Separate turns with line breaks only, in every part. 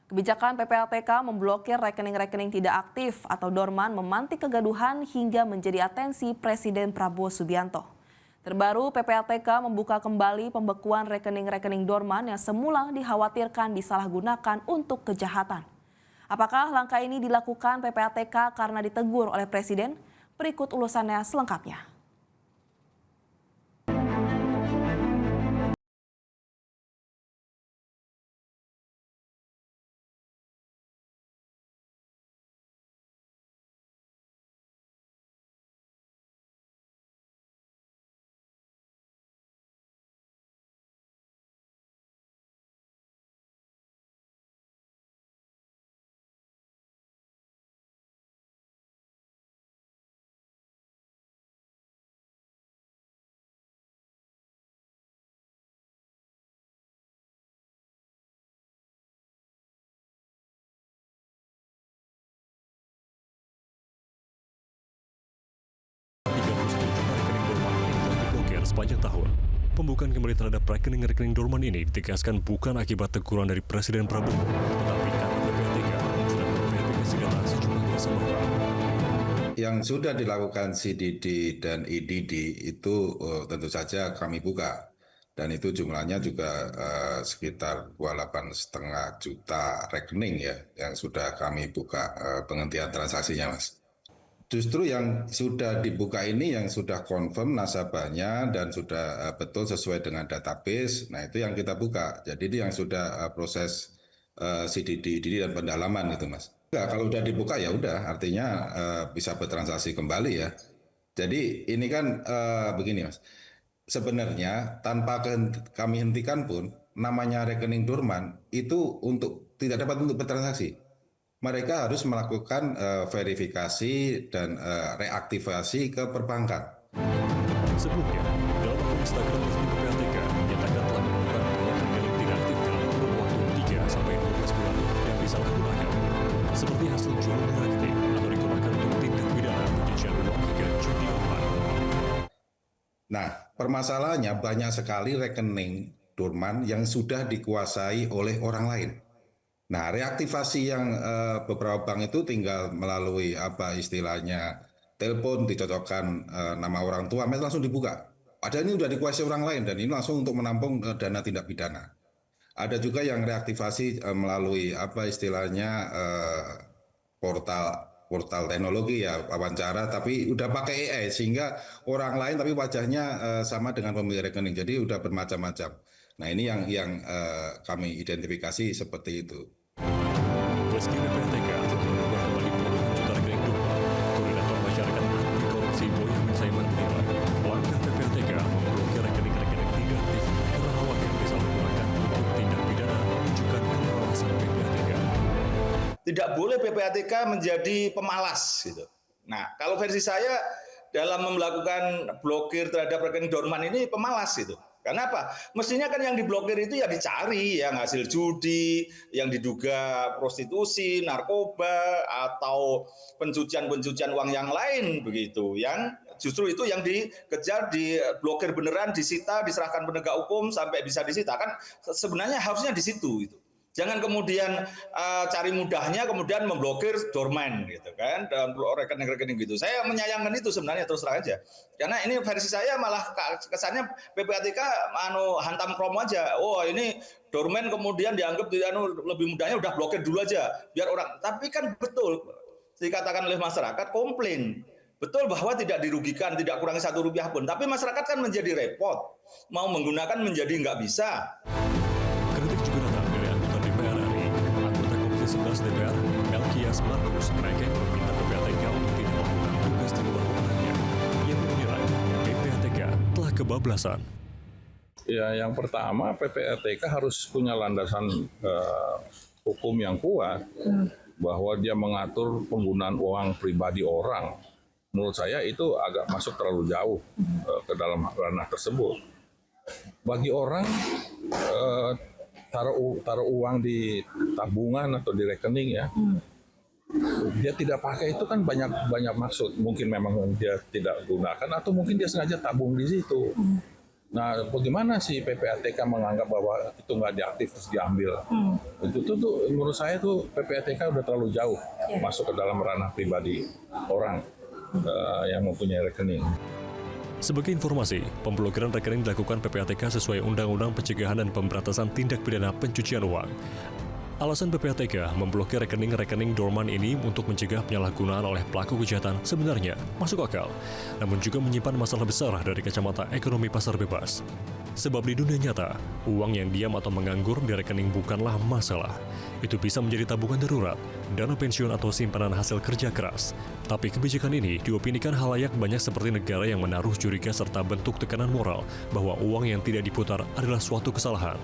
Kebijakan PPATK memblokir rekening-rekening tidak aktif atau dorman memantik kegaduhan hingga menjadi atensi Presiden Prabowo Subianto. Terbaru, PPATK membuka kembali pembekuan rekening-rekening dorman yang semula dikhawatirkan disalahgunakan untuk kejahatan. Apakah langkah ini dilakukan PPATK karena ditegur oleh Presiden? Berikut ulasannya selengkapnya.
Sepanjang tahun, pembukaan kembali terhadap rekening-rekening dorman ini ditegaskan bukan akibat teguran dari Presiden Prabowo, tetapi karena PPATK sudah memverifikasi data sejumlah nasabah.
Yang sudah dilakukan CDD dan IDD itu tentu saja kami buka, dan itu jumlahnya juga sekitar 28,5 juta rekening ya yang sudah kami buka penghentian transaksinya, Mas. Justru yang sudah dibuka ini yang sudah confirm nasabahnya dan sudah betul sesuai dengan database. Nah, itu yang kita buka. Jadi ini yang sudah proses CDD dan pendalaman gitu, Mas. Enggak, kalau udah dibuka ya udah, artinya bisa bertransaksi kembali ya. Jadi ini kan begini, Mas. Sebenarnya tanpa kami hentikan pun namanya rekening dorman itu tidak dapat untuk bertransaksi. Mereka harus melakukan verifikasi dan reaktivasi ke perbankan.
Sebelumnya, dalam akun Instagram resmi PPATK menyatakan telah menemukan banyak rekening tidak aktif dalam kurun waktu 3-12 bulan yang disalahgunakan, seperti hasil jual beli rekening atau digunakan untuk tindak pidana pencucian uang hingga judi online.
Nah, permasalahannya banyak sekali rekening dorman yang sudah dikuasai oleh orang lain. Nah, reaktivasi yang beberapa bank itu tinggal melalui apa istilahnya telepon, dicocokkan nama orang tua, langsung dibuka. Ada ini sudah dikuasai orang lain dan ini langsung untuk menampung dana tindak pidana. Ada juga yang reaktivasi melalui apa istilahnya portal teknologi ya wawancara, tapi udah pakai AI sehingga orang lain tapi wajahnya sama dengan pemilik rekening. Jadi udah bermacam-macam. Nah, ini yang kami identifikasi seperti itu.
Meski PPATK telah mengubah kembali puluhan juta rekening dorman, Koordinator Masyarakat Anti Korupsi Boyamin Saiman menilai langkah PPATK memblokir rekening-rekening tidak aktif karena khawatir disalahgunakan untuk tindak pidana menunjukkan pengawasan PPATK.
Tidak boleh PPATK menjadi pemalas gitu. Nah, kalau versi saya dalam melakukan blokir terhadap rekening dorman ini pemalas gitu. Karena apa? Mestinya kan yang diblokir itu ya dicari yang hasil judi, yang diduga prostitusi, narkoba, atau pencucian uang yang lain begitu. Yang justru itu yang dikejar, diblokir beneran, disita, diserahkan penegak hukum sampai bisa disita. Kan sebenarnya harusnya di situ gitu. Jangan kemudian cari mudahnya kemudian memblokir dorman gitu kan, dan rekening-rekening gitu. Saya menyayangkan itu sebenarnya, terus terang aja. Karena ini versi saya malah kesannya PPATK hantam promo aja. Oh, ini dorman kemudian dianggap lebih mudahnya udah blokir dulu aja biar orang. Tapi kan betul dikatakan oleh masyarakat komplain. Betul bahwa tidak dirugikan, tidak kurangi Rp1 pun. Tapi masyarakat kan menjadi repot. Mau menggunakan menjadi nggak bisa.
Kritik juga datang dari anggota DPR RI, anggota Komisi 11 DPR, Melkias Markus, mereka yang meminta PPATK untuk tidak melakukan tugas di luar wewenangnya. Yang menilai PPATK telah kebablasan.
Ya, yang pertama PPATK harus punya landasan hukum yang kuat bahwa dia mengatur penggunaan uang pribadi orang. Menurut saya itu agak masuk terlalu jauh ke dalam ranah tersebut. Bagi orang taruh uang di tabungan atau di rekening ya, dia tidak pakai itu kan banyak maksud. Mungkin memang dia tidak gunakan atau mungkin dia sengaja tabung di situ. Nah, bagaimana sih PPATK menganggap bahwa itu nggak diaktif terus diambil? Itu tuh menurut saya tuh PPATK udah terlalu jauh masuk ke dalam ranah pribadi orang yang mempunyai rekening.
Sebagai informasi, pemblokiran rekening dilakukan PPATK sesuai Undang-Undang Pencegahan dan Pemberantasan Tindak Pidana Pencucian Uang. Alasan PPATK memblokir rekening-rekening dorman ini untuk mencegah penyalahgunaan oleh pelaku kejahatan sebenarnya masuk akal, namun juga menyimpan masalah besar dari kacamata ekonomi pasar bebas. Sebab di dunia nyata, uang yang diam atau menganggur di rekening bukanlah masalah. Itu bisa menjadi tabungan darurat, dana pensiun atau simpanan hasil kerja keras. Tapi kebijakan ini diopinikan halayak banyak seperti negara yang menaruh curiga serta bentuk tekanan moral bahwa uang yang tidak diputar adalah suatu kesalahan.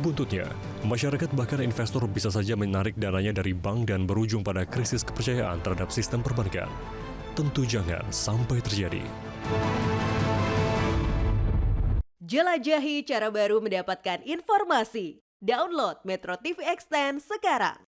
Buntutnya, masyarakat bahkan investor bisa saja menarik dananya dari bank dan berujung pada krisis kepercayaan terhadap sistem perbankan. Tentu jangan sampai terjadi.
Jelajahi cara baru mendapatkan informasi. Download Metro TV Extend sekarang.